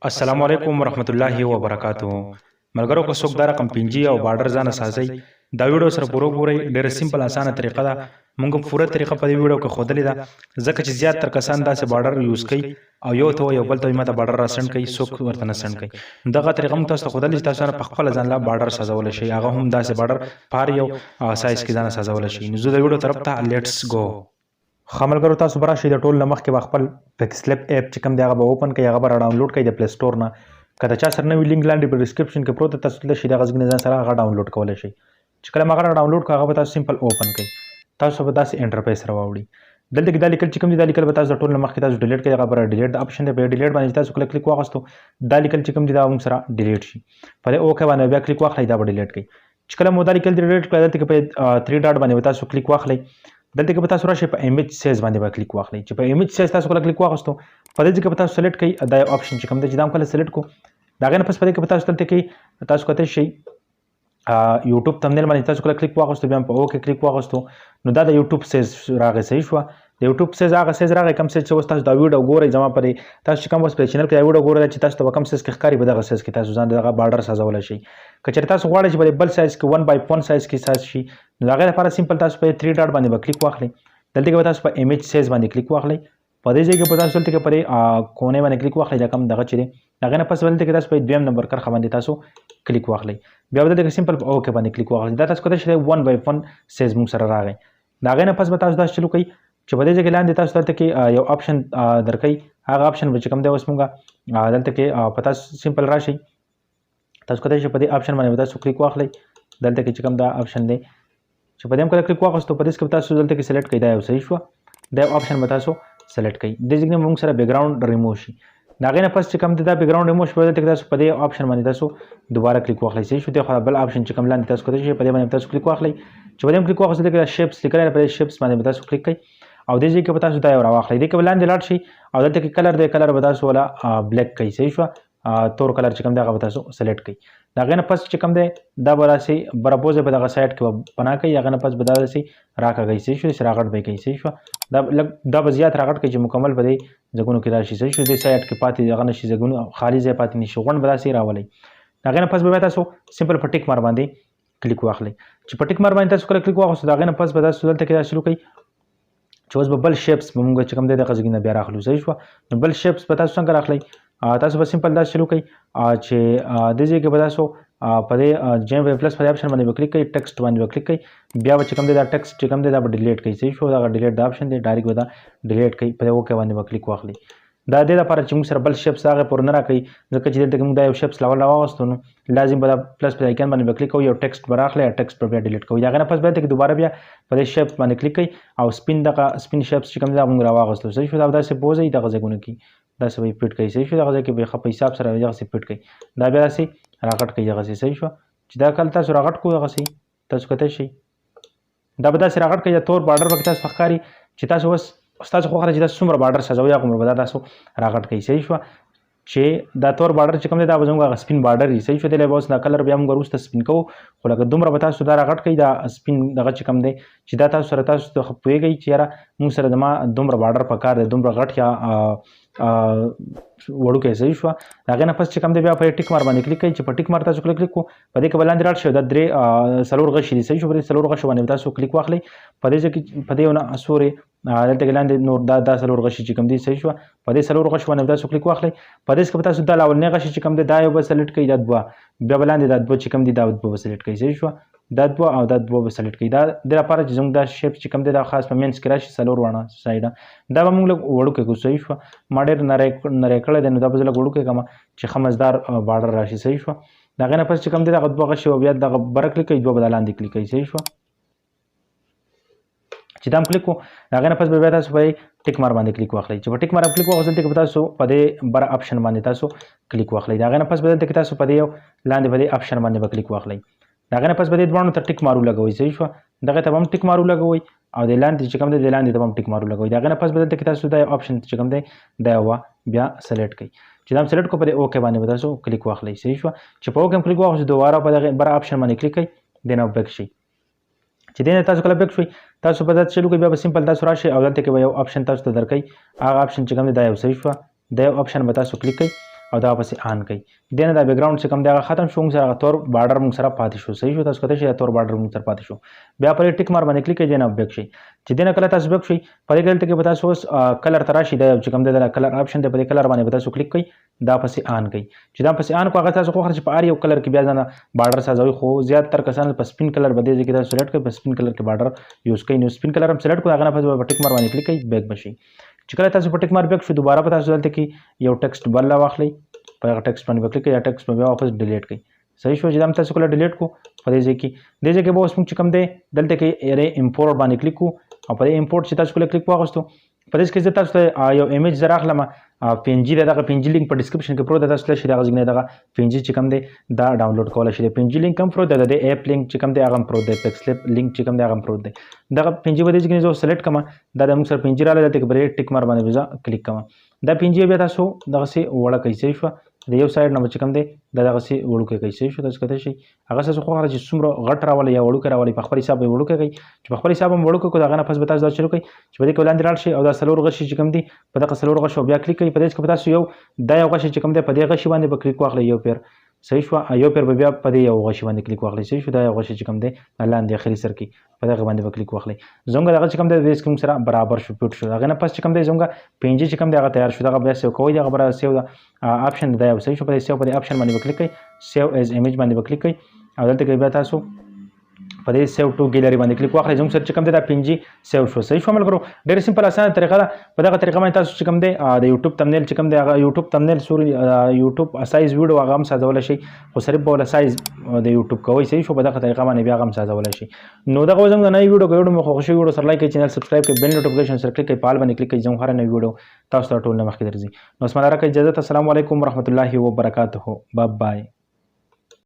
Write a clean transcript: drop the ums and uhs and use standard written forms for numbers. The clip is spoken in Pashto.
السلام علیکم ورحمت الله وبرکاتہ ملګرو کو څوک دا رقم پینجی او بارډر ځان سازي دا ویډیو سره پورو ګورئ ډېر سیمپل اسانه طریقه ده موږ پوره طریقه په دې ویډیو کې خودلې ده ځکه چې زیات تر کسان داسې بارډر یوز کوي او یو ته یو بل ته ماته بارډر را سند کوي څوک ورته نه سند کوي دغه طریقه موږ تاسو خودلې تاسو نه په خپل ځان لا بارډر سازول شي هغه هم داسې بارډر پار یو سایز کې ځان سازول شي نو زه د ویډیو طرف ته لیټس گو خاملګرو تاسو برا شي د ټول نمخ کې خپل پکسلپ اپ چې کوم دی هغه به اوپن کړئ هغه به ډاونلوډ کړئ د پلی سٹور نه کله چا سره نوی لینک لاندې په ډسکرپشن کې پروت تاسو ته شي د غزګنې ځان سره هغه ډاونلوډ کولای شي چې کله هغه ډاونلوډ کړئ هغه به تاسو سمپل اوپن کړئ تاسو به داسې انټرفیس راوړي دلته کې دا لیکل چې کوم دی دا لیکل به تاسو ټول نمخ کې تاسو ډیلیټ کړئ هغه به ډیلیټ د اپشن دی په ډیلیټ باندې تاسو کلیک واغستو دا لیکل چې کوم دی دا هم سره ډیلیټ شي په اوکې باندې بیا کلیک واخلئ دا به ډیلیټ کړئ چې کله مو دا لیکل ډیلیټ کړئ دلته کې په 3 ډاټ باندې تاسو کلیک واخلئ دلته کې به تاسو راشي په ایمیج سایز باندې به کلیک واخلئ چې په ایمیج سایز تاسو کله کلیک واغستو په دې کې به تاسو سلیکټ کړئ دا اپشن چې کوم دی چې دا کله سلیکټ کو دا غن پس په دې کې به تاسو دلته کې تاسو کوته شي یوټیوب تمنیل باندې تاسو کله کلیک واغستو بیا په اوکې کلیک واغستو نو دا د یوټیوب سایز راغی صحیح شو د یوټیوب سایز هغه سایز راغی کم سایز چې تاسو دا ویډیو ګورئ زما پرې تاسو کوم وس په چینل کې ویډیو ګورئ چې تاسو ته کم سایز کې ښکاري به دغه سایز کې تاسو ځان دغه بارډر سازول شي کچېرې تاسو غواړئ چې بل سایز کې 1/1 سایز کې سایز شي نو هغه لپاره سمپل تاسو په 3 ډاټ باندې به کلیک واخلئ دلته کې به تاسو په ایمیج سایز باندې کلیک واخلئ په دې ځای کې به تاسو دلته کې پرې کونه باندې کلیک واخلئ دا کوم دغه چې دی هغه نه پس دلته کې تاسو په دویم نمبر کرخه باندې تاسو کلیک واخلئ بیا دلته کې سمپل په اوکې باندې کلیک واخلئ دا تاسو کوته شي 1/1 سایز موږ سره راغی دا هغه نه پس به تاسو دا شروع کړئ چې په دې ځای کې لاندې تاسو دلته کې یو اپشن درکړئ هغه اپشن به چې کوم دی اوس موږ دلته کې په تاسو سمپل راشي تاسو کوته شي په دې اپشن باندې تاسو کلیک واخلئ دلته کې چې کوم دا اپشن دی چې په دې کله کلیک واغستو په دې کې تاسو دلته کې سلیکټ کړئ دا یو صحیح شو دا اپشن به تاسو سلیکټ کړئ د ځګنه موږ سره بیک ګراوند ریموو شي دا غنه پس چې کوم دا بیک ګراوند ریموو شي په دې کې تاسو په دې اپشن باندې تاسو دوباره کلیک واخلئ صحیح شو دا بل اپشن چې کوم لاندې تاسو کوته شي په دې باندې تاسو کلیک واخلئ چې په دې کلیک واغستو کې شیپس لیکل په شیپس باندې تاسو کلیک کړئ او د دې کې تاسو دا یو راواخلئ د کې لاندې لاړ شي او دلته کې کلر دی کلر به تاسو ولا بلیک کړئ صحیح شو تور کلر چې کوم دا به تاسو سلیکټ کړئ دا غنه پس چې کوم دی دا براسي برابوزه په دغه سایت کې بنا کوي هغه نه پس به دا سي راکاږي صحیح شو راغټ به کوي صحیح شو دا به زیات راغټ کوي چې مکمل به دی ځګونو کې راشي صحیح شو د سایت کې پاتې هغه نشي ځګونو خالی ځای پاتې نشي غون به سي راولي دا غنه پس به تاسو سمپل په ټیک مار باندې کلیک واخلئ چې په ټیک مار باندې تاسو کله کلیک واخلئ دا غنه پس به تاسو دلته کې شروع کړئ چې اوس به بل شیپس به موږ چې کوم دی د غزګینه بیا راخلو صحیح شو نو بل شیپس به تاسو څنګه راخلئ تاسو به سمپل دا شروع کړئ چې د دې کې به تاسو په دې جیم پلس په اپشن باندې کلیک کړئ ټیکسټ باندې کلیک کړئ بیا چې کوم دی دا ټیکسټ چې کوم دی دا به ډیلیټ کړئ صحیح شو دا ډیلیټ دا اپشن دی ډایرکټ به دا ډیلیټ کړئ په اوکې باندې کلیک واخلئ دا د لپاره چې موږ سره بل شیپس هغه پور نه راکړي ځکه چې دلته موږ دا یو شیپس لاول راوغستو نو لازم به پلس په آیکن باندې کلیک کوو یو ټیکسټ براخلئ ټیکسټ پر بیا ډیلیټ کوو دا غنه پس به ته دوباره بیا په دې شیپس باندې کلیک کړئ او سپین شیپس چې کوم دا موږ راوغستو صحیح شو دا داسې بوزي دغه ځایونه کې دا سوي پټ کوي صحیح شو دغه ځای کې به په حساب سره دغه سي پټ کوي دا بیا سي راغټ کوي دغه سي صحیح شو چې دا کله تاسو راغټ کوو دغه سي تاسو کته شي دا به تاسو راغټ کوي تور بارډر په تاسو ښکاری چې تاسو وس تاسو خو خرج تاسو څومره بارډر سازوي هغه مربدا تاسو راغټ کوي صحیح شو چې دا تور بارډر چې کوم دی دا به زموږ سپین بارډر صحیح شو دی له اوس دا کلر بیا موږ وروسته سپین کوو خو لکه دومره به تاسو دا راغټ کوي دا سپین دغه چې کوم دی چې دا تاسو سره تاسو ته پوهیږئ چې یاره موږ سره زما دومره بارډر پکار دی دومره غټ یا وړوکی صحیح شو هغې نه پس چې کوم دی بیا په ټیک مار باندې کلیک کوئ چې په ټیک مار تاسو کلیک کوو په دې کې به لاندې لاړ شي دا درې څلور غشي دي صحیح شو په دې څلور غشو باندې تاسو کلیک واخلئ په دې کې په دې نه سوري دلته کې لاندې نور دا څلور غشي چې کوم دي صحیح شو په دې څلور غشو باندې تاسو کلیک واخلئ په دې کې تاسو دا لاولنی غشي چې کوم دی دا یو به سلیکټ کړئ دا دوه بیا به لاندې دا دوه چې کوم دي دا دوه به سلیکټ کړئ صحیح شو دا دوه او دا دوه به سلیکټ کړئ دا د لپاره چې زموږ دا شیپ چې کوم دی دا خاص په مینس کې راشي څلور واړه سایډه دا به موږ لږ وړوکی کړو صحیح شو ما ډېر نری کړی دی نو دا به زه لږ وړوکی کړم چې ښه مزدار بارډر راشي صحیح شو د هغې نه پس چې کوم دی دغه دوه غشي او بیا دغه بره کلیک کوئ دوه به دا لاندې کلیک کوئ صحیح شو چې دا هم کلیک کړو د هغې نه پس بیا تاسو به ټیک مار باندې کلیک واخلئ چې په ټیک مار کلیک واخلئ دلته کې به تاسو په دې بره اپشن باندې تاسو کلیک واخلئ د هغې نه پس به دلته کې تاسو په دې لاندې په دې اپشن باندې به کلیک واخلئ د هغې نه پس به دې دواړو ته ټیک مارو لګوئ صحیح شو دغه ته به هم ټیک مارو لګوئ او د لاندې چې کوم دی د لاندې ته به هم ټیک مارو لګوئ د هغې نه پس به دلته کې تاسو دا یو اپشن چې کوم دی دا یو بیا سلیکټ کړئ چې دا هم سلیکټ کړو په دې اوکې باندې به تاسو کلیک واخلئ صحیح شو چې په اوکې هم کلیک واخلئ دوباره په دغه بره اپشن باندې کلیک کړئ دې نه بیک شئ چې دې نه تاسو کله بیک شوئ تاسو په داسې چلو کوئ بیا به سمپل تاسو راشئ او دلته کې به یو اپشن تاسو ته درکوي هغه اپشن چې کوم دی دا یو صحیح شوه دا یو اپشن به تاسو کلیک کړئ او دا پسې آن کوي دنه دا بیک ګراوند چې کوم دی هغه ختم شو موږ سره تور بارډر موږ سره پاتې شو صحیح شو تاسو کته شي تور بارډر موږ سره پاتې شو بیا پر ټیک مار باندې کلیک کړئ دنه بیک شي چې دنه کله تاسو بیک شي په دې کې به تاسو اوس کلر تراشي دا چې کوم دی دا کلر آپشن دی په دې کلر باندې تاسو کلیک کړئ دا پسې آن کوي چې دا پسې آن کو هغه تاسو خو خرج په یو کلر کې بیا ځنه بارډر سازوي خو زیات تر کسان په سپین کلر باندې ځکه تاسو سلیکټ کړئ په سپین کلر کې بارډر یوز کړئ نو سپین کلر هم سلیکټ کړئ هغه نه په ټیک مار باندې کلیک کړئ بیک بشي چې کله تاسو په ټیک مار بیک شو دوباره په تاسو دلته کې یو ټیکسټ بل واخلئ په هغه ټیکسټ باندې کلیک کړئ یا ټیکسټ په بیا واپس ډیلیټ کړئ صحیح شو چې دا تاسو کله ډیلیټ کو په دې ځای کې به اوس موږ چې کوم دی دلته کې اره امپورټ باندې کلیک کو او په دې امپورټ چې تاسو کله کلیک واغستو په دې کې تاسو ته یو ایمیج زرا اخلم PNG دغه PNG لینک په ډسکرپشن کې پروت دی تاسو شي دغه ځګنه دغه PNG چې کوم دی دا ډاونلوډ کولای شئ PNG لینک هم پروت دی د اپ لینک چې کوم دی هغه پروت دی پکسلیپ لینک چې کوم دی هغه پروت دی دغه PNG به دې ځګنه زو سلیکټ کما دا د موږ سره PNG را لته کې بری ټیک مار باندې ویزا کلیک کما دا PNG بیا تاسو دغه سي وړه کوي صحیح شو د یو سایډ نه چې کوم دی دغه سي وړو کوي صحیح شو تاسو کته شي هغه تاسو خو خرج څومره غټ راولي یا وړو کوي په خپل حساب وړو کوي چې په خپل حساب وړو کوي دغه نه پس به تاسو دا شروع کوي چې په دې کې ولاندې راشي او دا سلور غشي چې کوم دی په دغه سلور غشو بیا کلیک کوي په دې کې تاسو یو دا یو غشي چې کوم دی په دې غشي باندې به کلیک واخلئ یو پیر صحیح شو یو پیر بیا په دې یو غشي باندې کلیک واخلئ صحیح شو دا یو غشي چې کوم دی لاندې اخري سر کې په دغه باندې کلیک واخلئ زموږ دغه چې کوم دی د سکرین سره برابر شو پټ شو هغه نه پس چې کوم دی زموږ PNG چې کوم دی هغه تیار شو دغه بیا سیو کوی دغه برابر سیو دا آپشن دی صحیح شو په دې سیو په دې آپشن باندې کلیک کړئ سیو ایز ایمیج باندې کلیک کړئ او دلته کې بیا تاسو په دې سیو ټو ګیلری باندې کلیک واخلئ زموږ سره چې کوم دی دا PNG سیو شو صحیح شو ملګرو ډېر سمپل اسانه طریقه ده په دغه طریقه باندې تاسو چې کوم دی د یوټیوب تمنیل چې کوم دی هغه یوټیوب تمنیل سوري یوټیوب سایز ویډیو هغه هم سازول شي خو صرف بوله سایز د یوټیوب کوي صحیح شو په دغه طریقه باندې بیا هم سازول شي نو دغه زموږ د نوې ویډیو مخ خوشي ویډیو سره لایک کړئ چینل سبسکرایب کړئ بیل نوټیفیکیشن سره کلیک کړئ پال باندې کلیک کړئ زموږ هر نوې ویډیو تاسو ته ټول نه مخکې درځي نو اسمه راکړئ اجازه السلام علیکم ورحمت الله وبرکاته بای بای